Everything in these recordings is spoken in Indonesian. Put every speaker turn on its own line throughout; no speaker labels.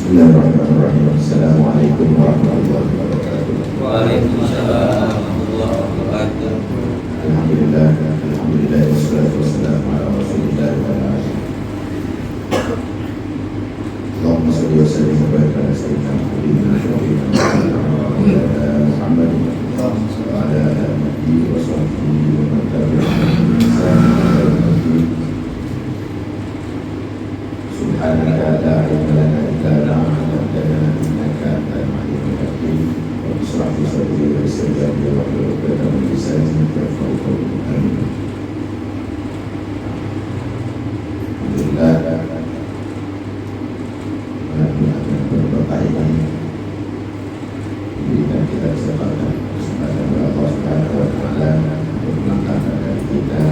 Bismillahirrahmanirrahim. Assalamualaikum warahmatullahi wabarakatuh.
Waalaikumsalam warahmatullahi wabarakatuh.
Alhamdulillah, alhamdulillah, wassalatu wassalamu ala rasulillah wa ala alihi. Allahumma salli wa sallim wa barik ala sayyidina Muhammadin wa Muhammad wa ala alihi wa sahbihi wa man tabi'ahum bi ihsan ila yaumil din. Subhanaka la ilma lana illa ma 'allamtana innaka antal alimul hakim. Rabbi shrah li sadri wa yassir li amri wahlul 'uqdatam min lisani yafqahu qawli. Amin. Alhamdulillah, berberkah ini diberikan kita kesempatan oleh Allah Subhanahu wa Ta'ala untuk mengangkat kita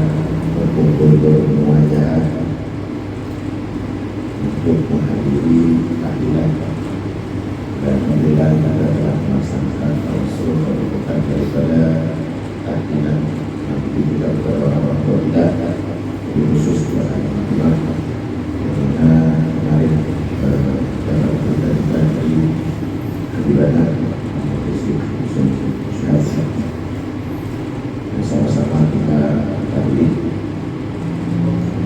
berkumpul bermuajah untuk menghadiri tahlilan dan alhamdulillah kita telah melaksanakan Rasul bukan daripada tahlilan nanti juga beberapa orang tua kita lebih khusus buat anak-anak yang mana kemarin dapat kita dibagi kebilangan dan sama-sama kita tahlilan.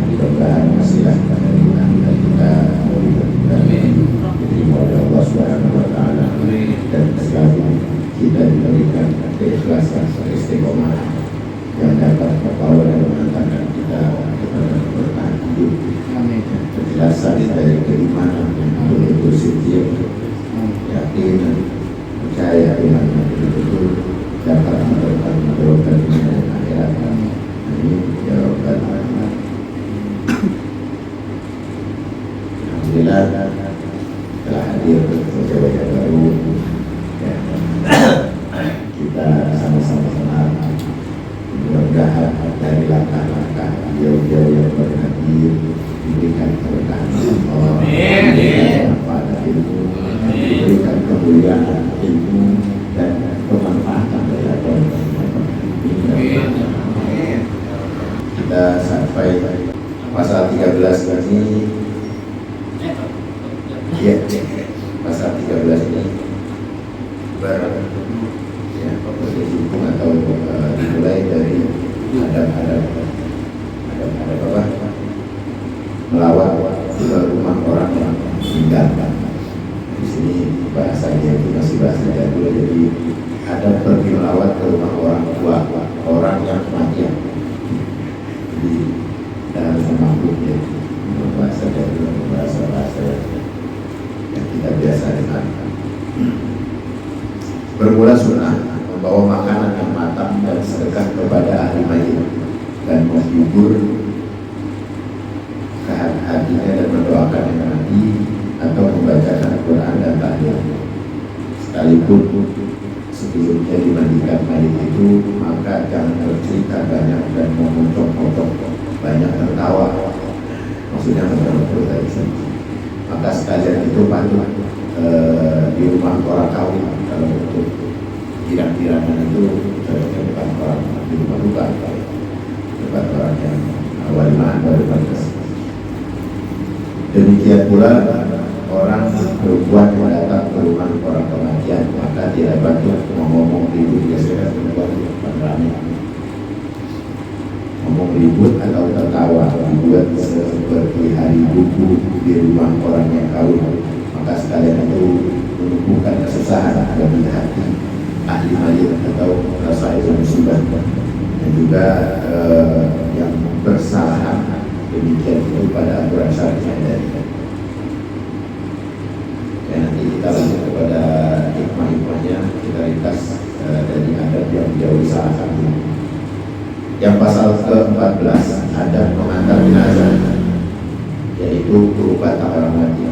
Mudah-mudahan wasilah dari anak kita diterima oleh Allah Subhanahu wa Ta'ala dan selalu kita diberikan keikhlasan istiqomah yang dapat membawa dan mengantarkan kita kepada keberkahan hidup, kejelasan dari keimanan yang betul-betul setia, yakin, percaya iman yang betul-betul dapat mendoakan dunia dan akhirat. Amin ya rabbal alamin. Alhamdulillah telah hadir beberapa yang baru ya. Kita sama-sama senang, mudah-mudahan dari langkah-langkah beliau-beliau yang berhadir diberikan keberkahan Allah, manfaat ilmu, diberikan kemuliaan ilmu dan pemanfaatan dari apa yang kita sampai pasal 13 ini. Ya, pasal 13 ini hukum atau dimulai dari adab-adab apa? Melawat ke rumah orang yang meninggal. Di sini bahasanya itu masih bahasa jadul, jadi ada pergi melawat ke rumah orang tua, orang yang mati. Jadi kita harus memaklumnya bahasa jadul, bahasa yang kita biasa dengar. Bermula sunnah membawa makanan yang matang dan sedekah kepada ahli mayit dan menghibur hatinya dan mendoakan yang mati atau membacakan Al-Quran dan tahlil. Sekalipun sebelumnya dimandikan mayit itu, maka jangan bercerita banyak dan memotong-motong banyak tertawa. Maksudnya betul-betul tadi. Maka sekalian itu patut di rumah orang kawin, kalau untuk kirang-kirangan itu bukan orang di rumah duka, bukan orang yang walimaan baru pantas. Demikian pula orang perempuan yang datang ke rumah orang kematian, maka tidak patut ngomong ribut biasanya perempuan ramai. Ngomong ribut atau tertawa dibuat seperti hari buku di rumah orang yang kawin, maka sekalian itu menumbuhkan kesusahan bagi hati ahli mayit atau rasa musibah dan juga yang bersalahan demikian itu pada aturan syariat. Ya, nanti kita lanjut kepada hikmah-hikmahnya, kita ringkas dari adab yang jauh usahakan. Yang pasal ke-14 adab mengantar jenazah, yaitu berupa orang mati.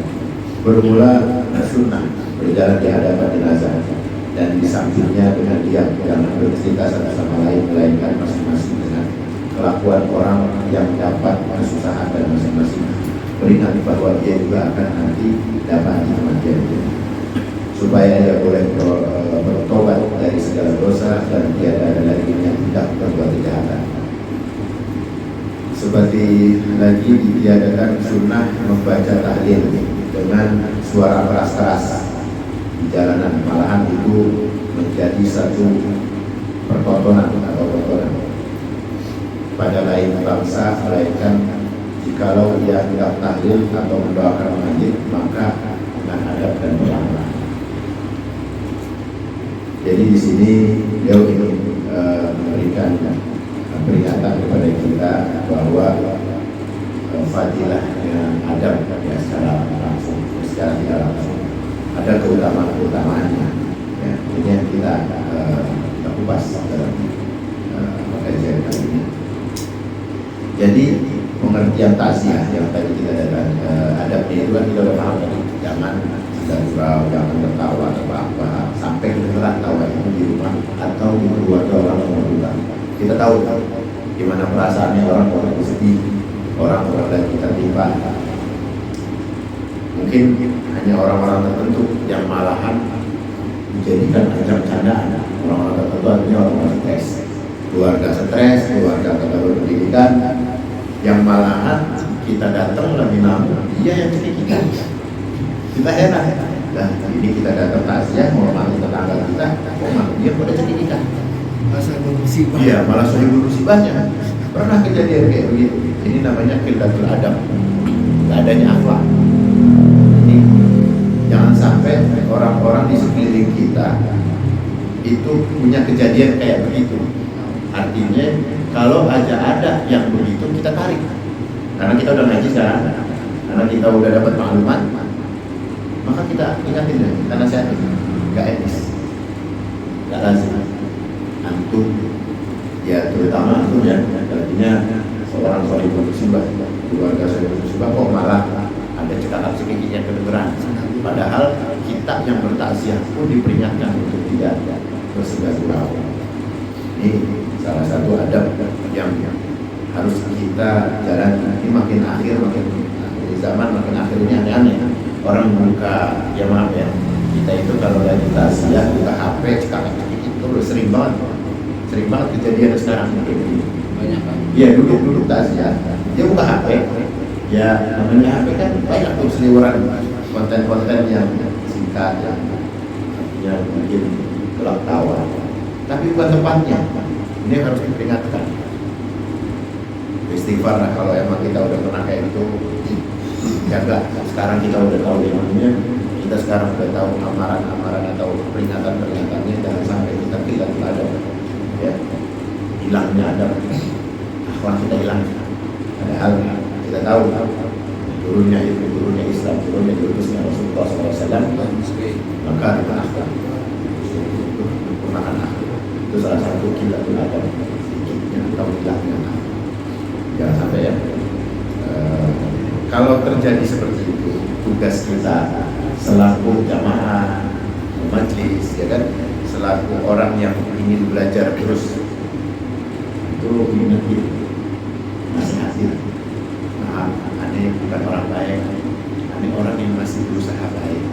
Bermula sunnah berjalan di hadapan jenazah dan di sampingnya dengan diam, jangan bercerita satu sama lain, melainkan masing-masing dengan kelakuan orang yang dapat kesusahan pada masing-masing, beringat bahwa dia juga akan nanti dapat kematian, supaya dia boleh bertobat dari segala dosa dan tiada ada lagi yang tidak berbuat kejahatan. Seperti lagi ditiadakan sunnah membaca tahlil dengan suara keras-keras di jalanan, malahan itu menjadi satu pertontonan atau tontonan pada lain bangsa, melainkan jikalau ia tidak tahlil atau mendoakan mayit maka dengan adab dan berlangganan. Jadi di sini beliau ingin memberikan peringatan kepada kita bahwa fadilahnya adab ya secara langsung, secara tidak langsung ada keutamaannya. Ya, ini yang kita kupas dalam kajian kali ini. Jadi pengertian takziah yang tadi kita adabnya itu kan kita udah paham tadi, jangan sedang surau, jangan tertawa atau apa sampai kedengeran tawa itu di rumah atau di keluarga orang yang berhutang. Kita tahu gimana perasaannya orang sedih, orang lagi tertimpa. Mungkin hanya orang-orang tertentu yang malahan menjadikan ajang candaan. Orang-orang tertentu artinya orang-orang stres, keluarga kata berpendidikan, yang malahan kita datang lebih lama, dia yang kita. Kita heran, dan ini kita datang takziah menghormati tetangga kita, dia pada kita.
Musibah.
Iya, malah sahibul musibahnya. Pernah kejadian kayak begitu. Ini namanya qillatul adab, nggak adanya akhlak. Ini jangan sampai orang-orang di sekeliling kita itu punya kejadian kayak begitu. Artinya kalau aja ada yang begitu kita tarik, karena kita udah ngaji sekarang, karena kita udah dapat maklumat, maka kita ingatin ya, kita nasihatin, nggak etis, nggak lazim. Antum, ya terutama antum ya, artinya seorang sahibul musibah, keluarga sahibul musibah kok malah ada cekatan sedikit yang kedengeran, padahal kita yang bertakziah pun diperingatkan untuk tidak bersegar-gurau. Ini salah satu adab yang harus kita jalani. Ini makin akhir zaman makin akhir ini aneh-aneh. Orang buka, ya maaf ya, kita itu kalau lagi takziah buka HP cekak itu udah sering banget kejadian sekarang begini.
Banyak kan?
Iya, duduk takziah, dia buka HP, ya namanya HP kan banyak tuh seliweran konten-konten yang singkat yang bikin gelak tawa. Tapi bukan tempatnya. Ini harus diperingatkan. Istighfar lah kalau emang kita udah pernah kayak gitu. Jaga. Sekarang kita udah tahu ilmunya. Kita sekarang udah tahu amaran-amaran atau peringatan-peringatannya. Jangan sampai kita tidak ada, ya, hilangnya adab. Akhlak kita hilang. Padahal kita tahu turunnya Islam, turunnya diutusnya Rasulullah SAW. Maka kita akhlak. Itu salah satu qillatul adab, sedikitnya atau hilangnya. Jangan sampai ya. Kalau terjadi seperti itu, tugas kita selaku jamaah majlis, ya kan, selaku orang yang ingin belajar terus, itu ingetin, nasihatin. Maaf, aneh bukan orang baik, aneh orang yang masih berusaha baik.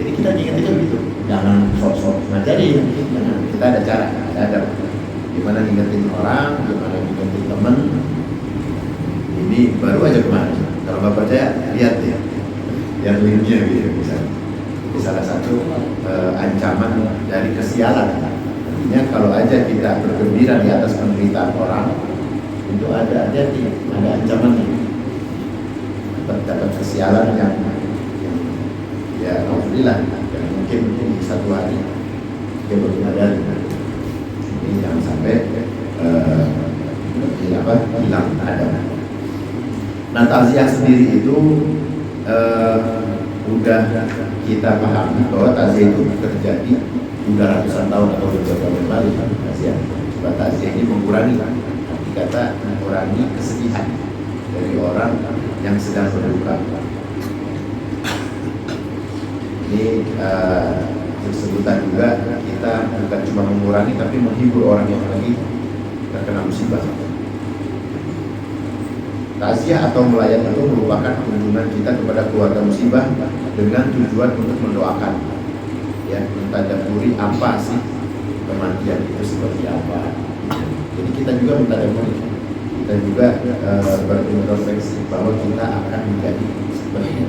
Jadi kita ingetin gitu, jangan sok-sok ngajarin. Kita ada cara, ada gimana ngingetin orang, gimana ngingetin teman. Ini baru aja kemarin. Kalau nggak percaya, lihat ya, lihat linknya gitu misalnya. Ini salah satu ancaman dari kesialan. Artinya kalau aja kita bergembira di atas penderitaan orang, itu ada ancamannya. Dapat kesialan yang ya alhamdulillah, yang mungkin di satu hari dia baru sadar. Ini jangan sampai hilang adab. Nah, takziah sendiri itu udah kita pahami bahwa takziah itu terjadi udah ratusan tahun atau ribuan tahun yang lalu. Sebab takziah ini mengurangi, arti kata mengurangi kesedihan dari orang yang sedang berduka. Ini sebutan juga, kita bukan cuma mengurangi tapi menghibur orang yang lagi terkena musibah. Takziah atau melayani itu merupakan kunjungan kita kepada keluarga musibah dengan tujuan untuk mendoakan, ya, mentadaburi apa sih kematian itu seperti apa. Jadi kita juga mentadaburi, kita juga berintrospeksi bahwa kita akan menjadi seperti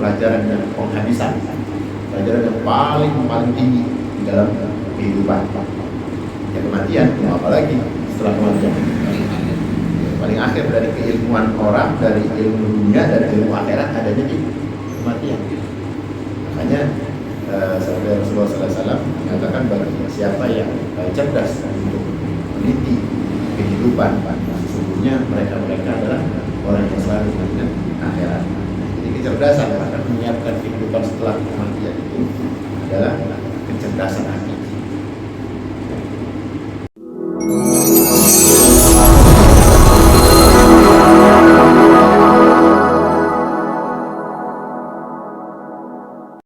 pelajaran dan penghadisan, pelajaran yang paling tinggi di dalam kehidupan. Ya kematian, apalagi setelah kematian. Paling akhir dari keilmuan orang, dari ilmu dunia, dari ilmu akhirat adanya di kematian. Makanya sabda Rasulullah SAW mengatakan bagi siapa yang cerdas untuk meneliti kehidupan, sesungguhnya mereka adalah orang yang selalu mengingat akhirat. Jadi kecerdasan akan menyiapkan kehidupan setelah kematian itu